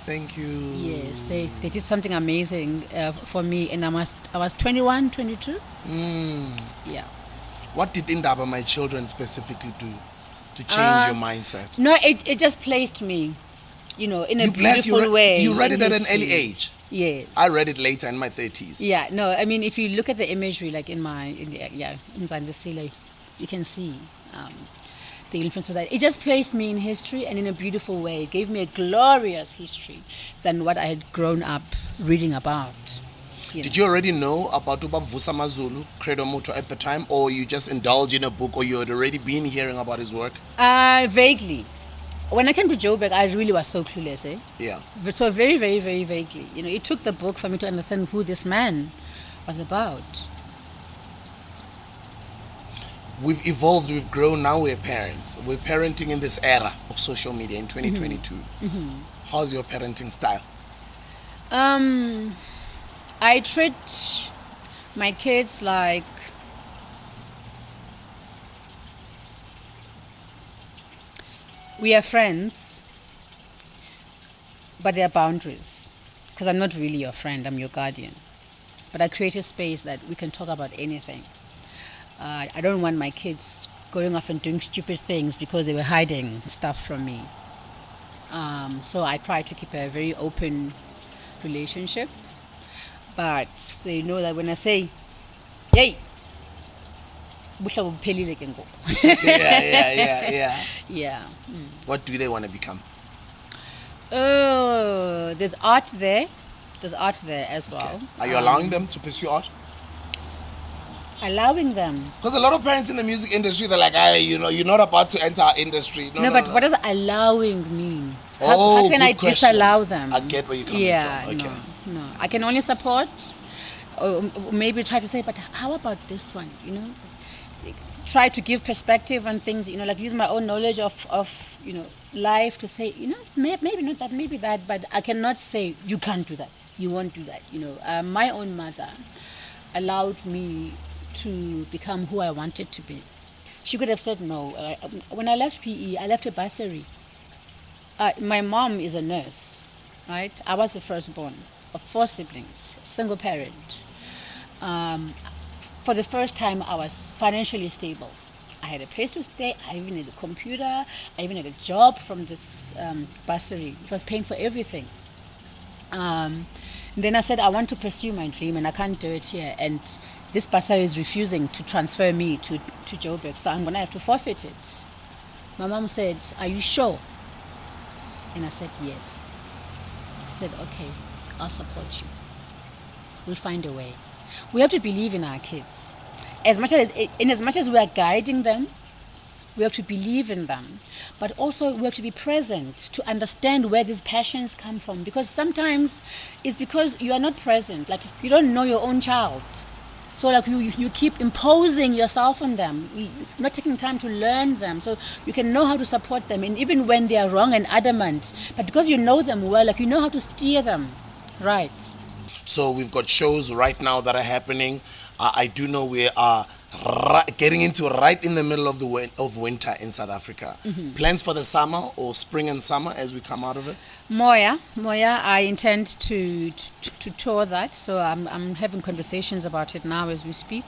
Thank you. Yes, they did something amazing for me, and I was 21, 22. Yeah. What did Indaba My Children specifically do to change your mindset? No, it just placed me, in a beautiful way. You read it at an early age? Yes. I read it later in my 30s. Yeah, no, I mean, if you look at the imagery, like in Zandisile, you can see the influence of that. It just placed me in history and in a beautiful way. It gave me a glorious history than what I had grown up reading about. Did you already know about Ubab Vusa Mazulu, Credo Moto at the time, or you just indulged in a book, or you had already been hearing about his work? Vaguely. When I came to Joburg, I really was so clueless, Yeah. So very, very, very vaguely. It took the book for me to understand who this man was about. We've evolved, we've grown, now we're parents. We're parenting in this era of social media in 2022. How's your parenting style? I treat my kids like we are friends, but there are boundaries. Because I'm not really your friend, I'm your guardian. But I create a space that we can talk about anything. I don't want my kids going off and doing stupid things because they were hiding stuff from me. So I try to keep a very open relationship. But they know that when I say, "Yay," yeah. What do they want to become? There's art there. There's art there as well. Okay. Are you allowing them to pursue art? Allowing them. Because a lot of parents in the music industry, they're like, you're not about to enter our industry. No, what does allowing mean? How can I disallow them? I get where you're coming from. Okay. No. I can only support, or maybe try to say, but how about this one? Try to give perspective on things. Use my own knowledge of life to say, maybe not that, maybe that, but I cannot say you can't do that. You won't do that. My own mother allowed me to become who I wanted to be. She could have said no. When I left PE, I left a bursary. My mom is a nurse, right? I was the firstborn of 4 siblings, single parent. For the first time, I was financially stable. I had a place to stay. I even had a computer. I even had a job from this bursary. It was paying for everything. Then I said, I want to pursue my dream and I can't do it here. And this bursary is refusing to transfer me to Joburg, so I'm going to have to forfeit it. My mom said, are you sure? And I said, yes. She said, okay, I'll support you. We'll find a way. We have to believe in our kids. As much as we are guiding them, we have to believe in them. But also we have to be present to understand where these passions come from. Because sometimes it's because you are not present. Like, you don't know your own child. So like you keep imposing yourself on them. You're not taking time to learn them. So you can know how to support them. And even when they are wrong and adamant. But because you know them well, like you know how to steer them. Right. So we've got shows right now that are happening. I do know we are getting into right in the middle of of winter in South Africa. Plans for the summer or spring and summer as we come out of it? Moya, I intend to tour that. So I'm having conversations about it now as we speak,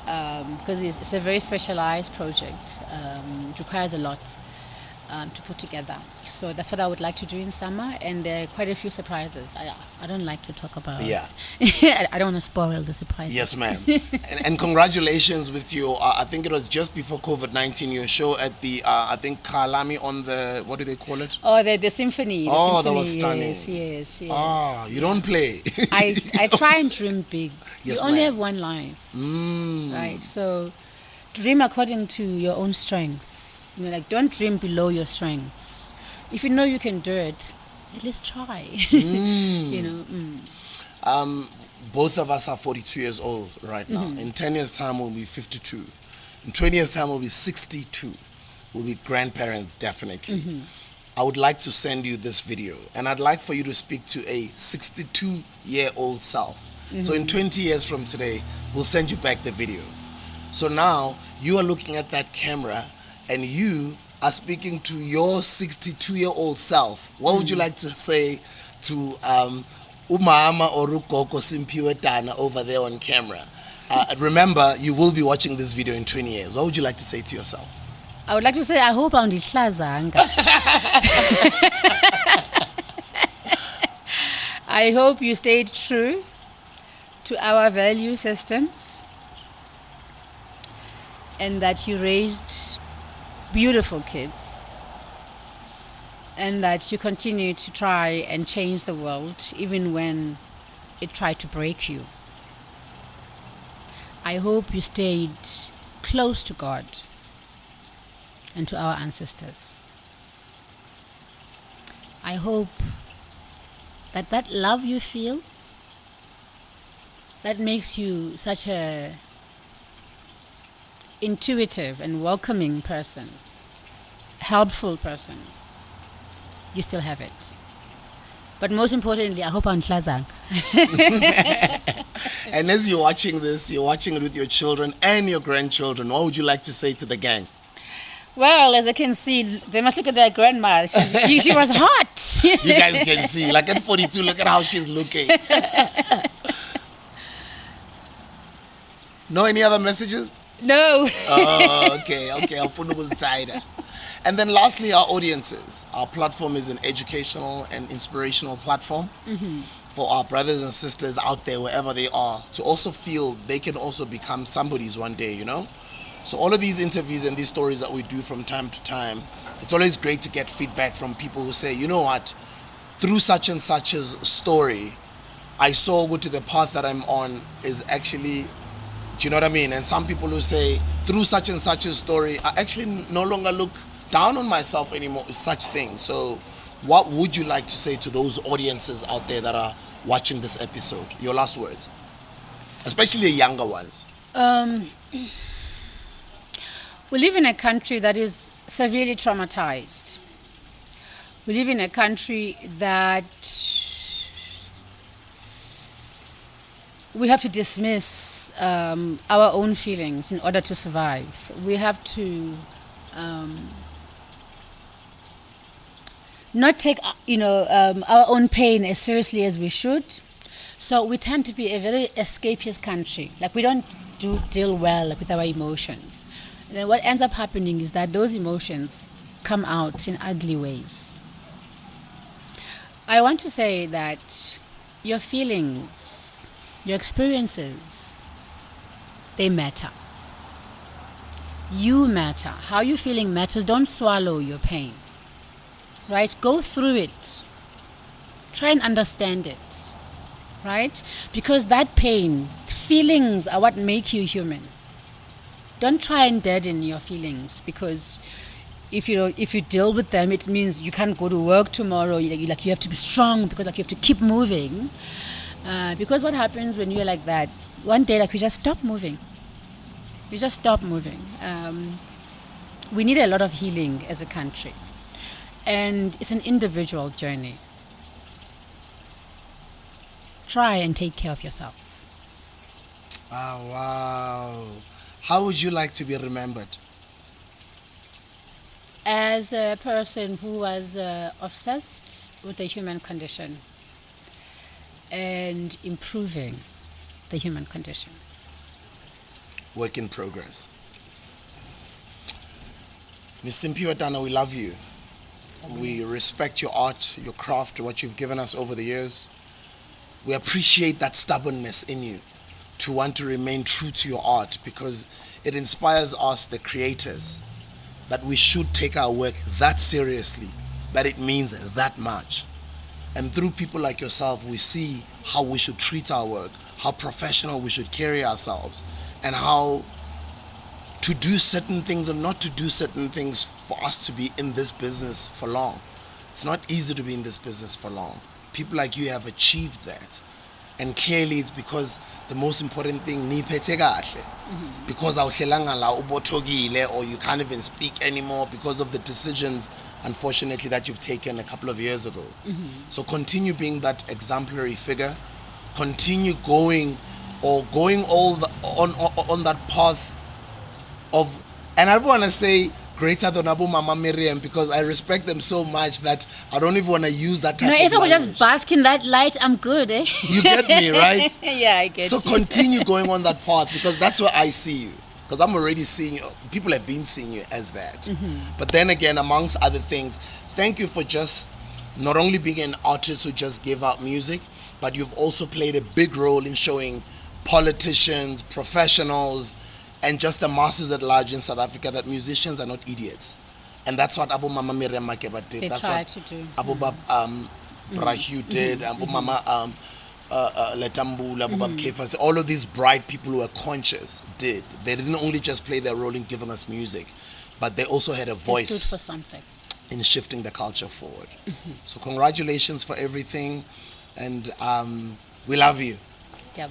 because it's a very specialized project. It requires a lot to put together. So that's what I would like to do in summer, and there are quite a few surprises. I don't like to talk about. Yeah. I don't want to spoil the surprises. Yes, ma'am. and congratulations with your, I think it was just before COVID-19, your show at the, I think Kalami on the, what do they call it? Oh, the symphony. Oh, symphony, that was stunning. Yes. Oh, you don't play. I try and dream big. Yes, you only ma'am. have one life. Right? So dream according to your own strengths. You know, like, don't dream below your strengths. If you know you can do it, at least try. You know. Both of us are 42 years old right now. In 10 years' time, we'll be 52. In 20 years' time, we'll be 62. We'll be grandparents, definitely. I would like to send you this video, and I'd like for you to speak to a 62-year-old self. So in 20 years from today, we'll send you back the video. So now, you are looking at that camera, and you are speaking to your 62-year-old self. What would you like to say to Umama or Ukoko Simphiwe Dana over there on camera? Remember, you will be watching this video in 20 years. What would you like to say to yourself? I would like to say, I hope I'm Anga. I hope you stayed true to our value systems and that you raised beautiful kids, and that you continue to try and change the world even when it tried to break you. I hope you stayed close to God and to our ancestors. I hope that that love you feel, that makes you such a intuitive and welcoming person, helpful person, you still have it. But most importantly, I hope I'm Tlazang. And as you're watching this, you're watching it with your children and your grandchildren. What would you like to say to the gang? Well, as I can see, they must look at their grandma. She was hot. You guys can see. Like at 42, look at how she's looking. No, any other messages? No. Oh, okay. And then lastly, our audiences. Our platform is an educational and inspirational platform for our brothers and sisters out there, wherever they are, to also feel they can also become somebody's one day, you know? So all of these interviews and these stories that we do from time to time, it's always great to get feedback from people who say, you know what, through such and such's story, I saw what the path that I'm on is actually, do you know what I mean? And some people who say, through such and such a story, I actually no longer look down on myself anymore with such things. So what would you like to say to those audiences out there that are watching this episode? Your last words, especially the younger ones. We live in a country that is severely traumatized. We live in a country that we have to dismiss our own feelings in order to survive. We have to not take our own pain as seriously as we should. So we tend to be a very escapist country. Like, we don't deal well with our emotions. And then what ends up happening is that those emotions come out in ugly ways. I want to say that your feelings, your experiences, they matter. You matter. How you're feeling matters. Don't swallow your pain. Right? Go through it. Try and understand it. Right? Because that pain, feelings are what make you human. Don't try and deaden your feelings, because if you deal with them, it means you can't go to work tomorrow. You have to be strong, because you have to keep moving. Because what happens when you're like that, one day you just stop moving. You just stop moving. We need a lot of healing as a country, and it's an individual journey. Try and take care of yourself. Oh, wow. How would you like to be remembered? As a person who was obsessed with the human condition and improving the human condition. Work in progress. Ms. Simphiwe Dana, we love you. We respect your art, your craft, what you've given us over the years. We appreciate that stubbornness in you to want to remain true to your art, because it inspires us, the creators, that we should take our work that seriously, that it means that much. And through people like yourself, we see how we should treat our work, how professional we should carry ourselves, and how to do certain things and not to do certain things for us to be in this business for long. It's not easy to be in this business for long. People like you have achieved that. And clearly it's because the most important thing, because or you can't even speak anymore because of the decisions, unfortunately, that you've taken a couple of years ago. So continue being that exemplary figure. Continue going on that path of, and I don't want to say greater than Abu Mama Miriam, because I respect them so much that I don't even want to use that type of language. If I would just bask in that light, I'm good. You get me, right? Yeah, I get so you. So continue going on that path, because that's where I see you. Because I'm already seeing you. People have been seeing you as that. But then again, amongst other things, thank you for just not only being an artist who just gave out music, but you've also played a big role in showing politicians, professionals, and just the masses at large in South Africa that musicians are not idiots. And that's what Abu Mama Miriam Makeba did. They that's try what to do. Abu Bab Brahu did, Abu Mama Letambula, Abu Bab Kefas, all of these bright people who are conscious did. They didn't only just play their role in giving us music, but they also had a voice. They stood for something. In shifting the culture forward. So congratulations for everything, and we love you. Yes,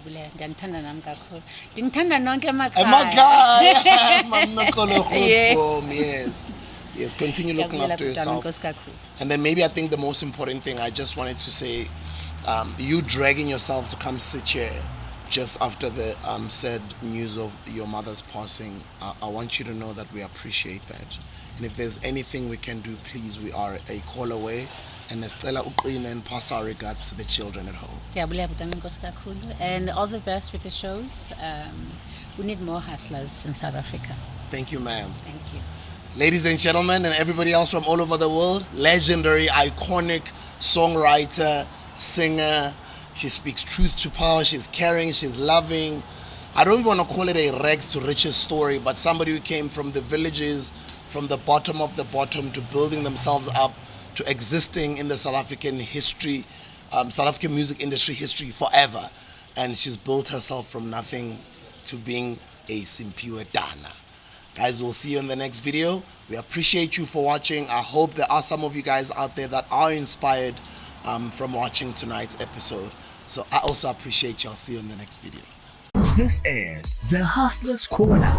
continue looking after yourself. And then maybe I think the most important thing I just wanted to say, you dragging yourself to come sit here just after the said news of your mother's passing, I want you to know that we appreciate that. And if there's anything we can do, please, we are a call away. And and pass our regards to the children at home. And all the best with the shows. We need more hustlers in South Africa. Thank you, ma'am. Thank you. Ladies and gentlemen, and everybody else from all over the world, legendary, iconic songwriter, singer. She speaks truth to power. She's caring. She's loving. I don't even want to call it a rags to riches story, but somebody who came from the villages, from the bottom of the bottom, to building themselves up, to existing in the South African history, South African music industry history forever. And she's built herself from nothing to being a Simphiwe Dana. Guys, we'll see you in the next video. We appreciate you for watching. I hope there are some of you guys out there that are inspired from watching tonight's episode. So I also appreciate you. I'll see you in the next video. This is the Hustlers Corner.